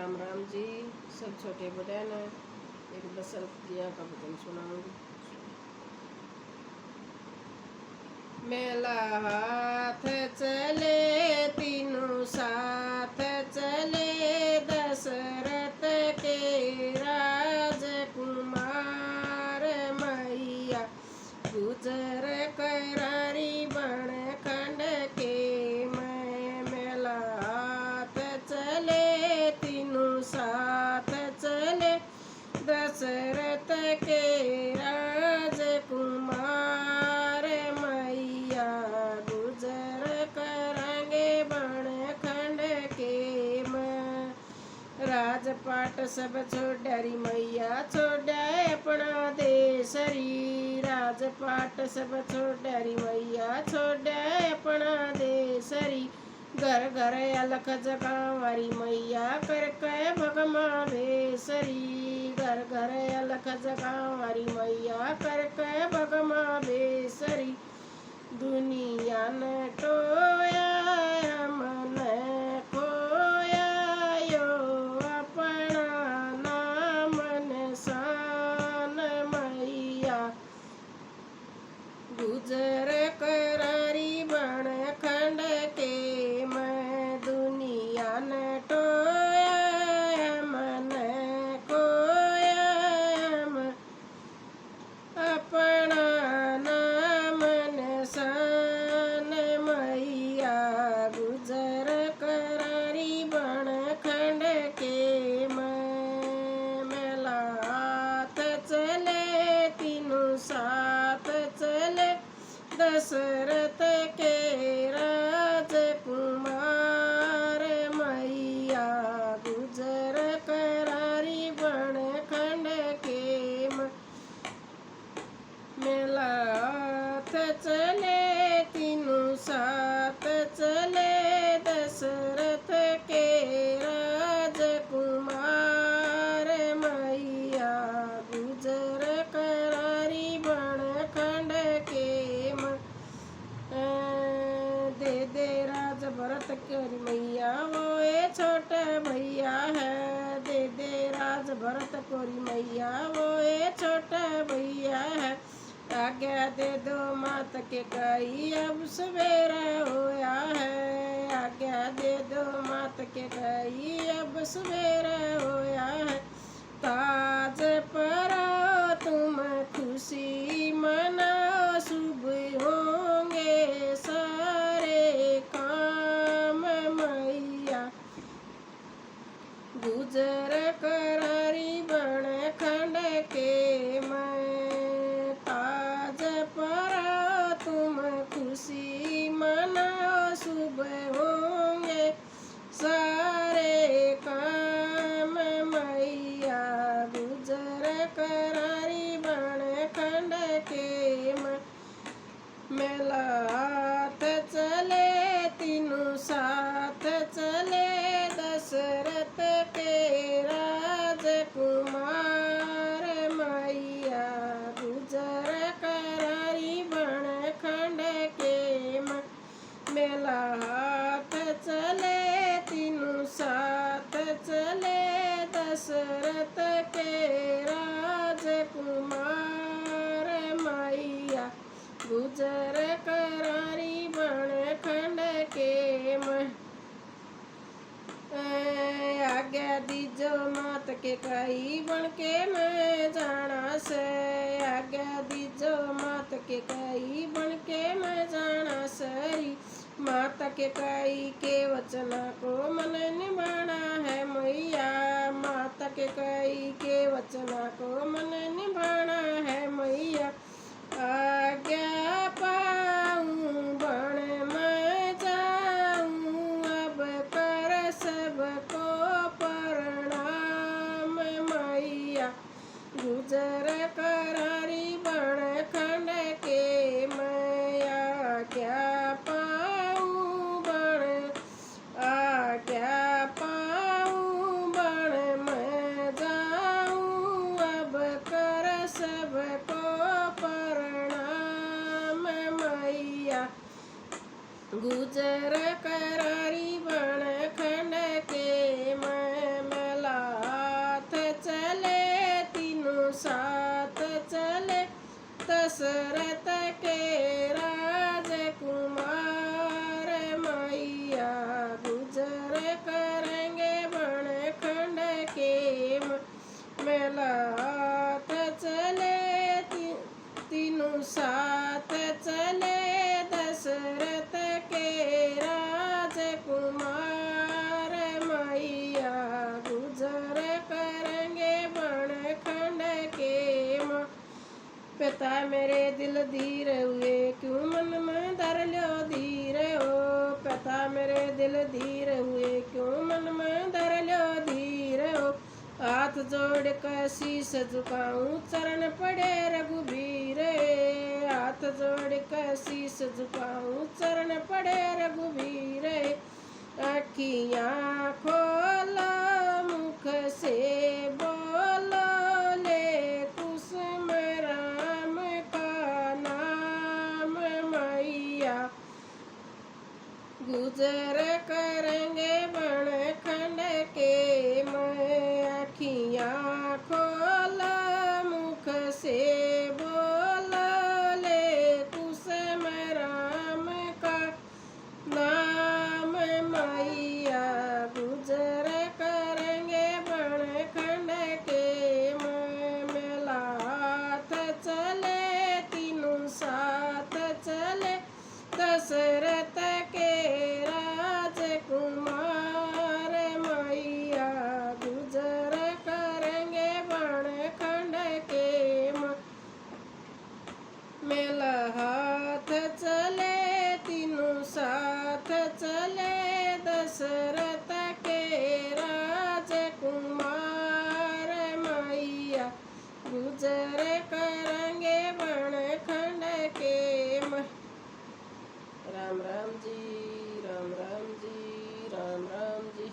राम राम जी। सब छोटे बड़े ने एक बसंत दिया का भजन सुनाऊंगी। मेला हाथ चले तीनों साथ चले, दशरथ के राजकुमार मैया गुजर करारी बन खंड के। मेला हाथ चले तीनों साथ चले, दशरथ के राजकुमार मैया गुजर करांगे बन खंड के। राजपाट सब छोड़री मैया छोड़े अपना देशरी, राजपाट सब छोड़री मैया छोड़े अपना देशरी। घर घर अलख जगावारी मैया करके भगमा भेसरी, घर घर अलख जगावारी मैया करके भगमा भेसरी। दुनिया ने टोया मन खोया यो अपना नाम निशान मैया गुजर करारी बन खंड के। मैं दुनिया ने टोया मन खोया अपना नाम निशान मैया गुजर करारी बन खंड के। मेला हाथ चले तीनों साथ चले, दशरथ के राजकुमार मैया गुजर करारी बन खंड के। मेला हाथ चले तीनों साथ चले, दशरथ के राजकुमार मैया गुजर करारी बन खंड के। दे राज भरत करी मैया वो ये छोटा भैया है, दे राज भरत कोरी मैया वो ये छोटा भैया है। आज्ञा दे दो मात के कई अब सवेरा होया है, आज्ञा दे दो मात के कई अब सवेरा होया है। ताज पर तुम खुशी मनाओ, शुभ होंगे सारे काम मैया गुजर करारी बन खंड के। मैं ताज पर तुम खुशी मनाओ, शुभ होंगे सारे काम मैया गुजर करारी बन खंड के। मेला हाथ चले तीनों साथ चले, दशरथ के राजकुमार मैया गुजर करारी बन खंड के। मेला हाथ चले तीनों साथ चले, दशरथ के राजकुमार मैया गुजर करारी बन खंड के। आज्ञा दीजो मात के कई बन के मैं जाना से, आज्ञा दीजो मात के कई बन के मैं जाना सरी। माता के कई के वचन को मन निभाना है मैया, माता के कई के वचन को मन निभाना है मैया। आज्ञा पाऊं बन मैं जाऊं, अब कर सबको प्रणाम मैया गुजर करारी बन खंड के। मैं आज्ञा पाऊं बन आज्ञा पाऊं बन मैं जाऊं, अब कर सबको प्रणाम धीर हुए, क्यों मन में धर लो धीर हो। पिता मेरे दिल धीर हुए, क्यों मन में धर लो धीर हो। हाथ जोड़ कर शीश झुकाऊं, चरण पड़े रघुबीर। हाथ जोड़ कर शीश झुकाऊं, चरण पड़े रघुबीर। अखियाँ खोलो मुख से बोलो, ले कुसुम राम का नाम मैया। गुजर करेंगे बन खंड के मैं। अखियाँ खोलो मुख से बोलो, ले कुसुम राम का नाम मैया। गुजर करेंगे बन खंड के मैं। मेला हाथ चले तीनों साथ चले, दशरथ के राजकुमार मैया। गुजर करेंगे बन खंड के मेला हाथ चले तीनों साथ चले, दशरथ के राजकुमार मैया। गुजर करेंगे बन खंड के राम राम जी, राम राम जी, राम राम जी।